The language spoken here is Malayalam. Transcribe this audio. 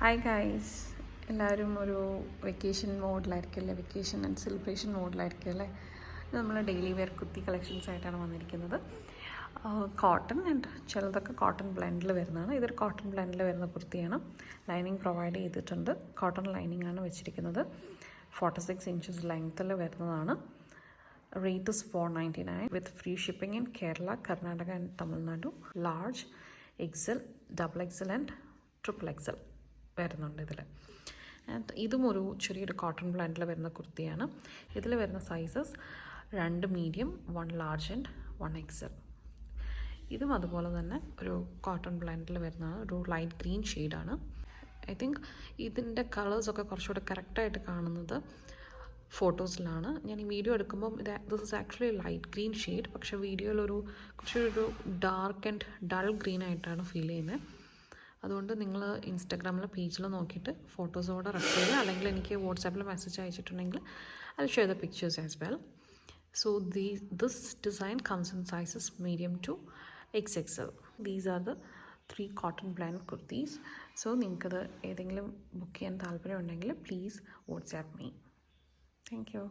ഹായ് ഗൈസ്, എല്ലാവരും ഒരു വെക്കേഷൻ മോഡിലായിരിക്കുമല്ലേ, വെക്കേഷൻ ആൻഡ് സെലിബ്രേഷൻ മോഡിലായിരിക്കുമല്ലേ. ഇത് നമ്മൾ ഡെയിലി വെയർ കുർത്തി കളക്ഷൻസ് ആയിട്ടാണ് വന്നിരിക്കുന്നത്. കോട്ടൺ ആൻഡ് ചിലതൊക്കെ കോട്ടൺ ബ്ലെൻഡിൽ വരുന്നതാണ്. ഇതൊരു കോട്ടൺ ബ്ലെൻഡിൽ വരുന്ന കുർത്തിയാണ്. ലൈനിങ് പ്രൊവൈഡ് ചെയ്തിട്ടുണ്ട്. കോട്ടൺ ലൈനിങ് ആണ് വെച്ചിരിക്കുന്നത്. 46 inches ലെങ്ത്തിൽ വരുന്നതാണ്. Rate is $499 with free shipping in Kerala, Karnataka and Tamil Nadu. Large, XL, XXL and XXL വരുന്നുണ്ട് ഇതിൽ. ആൻഡ് ഇതും ഒരു ചെറിയൊരു കോട്ടൺ ബ്ലെൻഡിൽ വരുന്ന കുർത്തിയാണ്. ഇതിൽ വരുന്ന sizes 2 medium, 1 large and 1 XL. ഇതും അതുപോലെ തന്നെ ഒരു കോട്ടൺ ബ്ലെൻഡിൽ വരുന്നതാണ്. ഒരു ലൈറ്റ് ഗ്രീൻ ഷെയ്ഡാണ്. ഐ തിങ്ക് ഇതിൻ്റെ കളേഴ്സൊക്കെ കുറച്ചുകൂടെ കറക്റ്റായിട്ട് കാണുന്നത് ഫോട്ടോസിലാണ്. ഞാൻ ഈ വീഡിയോ എടുക്കുമ്പം this is actually light green shade, പക്ഷേ വീഡിയോയിലൊരു കുറച്ചൊരു ഡാർക്ക് ആൻഡ് ഡൾ ഗ്രീൻ ആയിട്ടാണ് ഫീൽ ചെയ്യുന്നത്. അതുകൊണ്ട് നിങ്ങൾ ഇൻസ്റ്റാഗ്രാമിലെ പേജിൽ നോക്കിയിട്ട് ഫോട്ടോസോടെ റെഫർ ചെയ്യുക, അല്ലെങ്കിൽ എനിക്ക് വാട്സാപ്പിൽ മെസ്സേജ് അയച്ചിട്ടുണ്ടെങ്കിൽ I share the pictures as well. So this design comes in sizes medium to XXL. These are the 3 cotton blend kurtis. So നിങ്ങൾക്കത് ഏതെങ്കിലും ബുക്ക് ചെയ്യാൻ താല്പര്യമുണ്ടെങ്കിൽ please WhatsApp me. Thank you.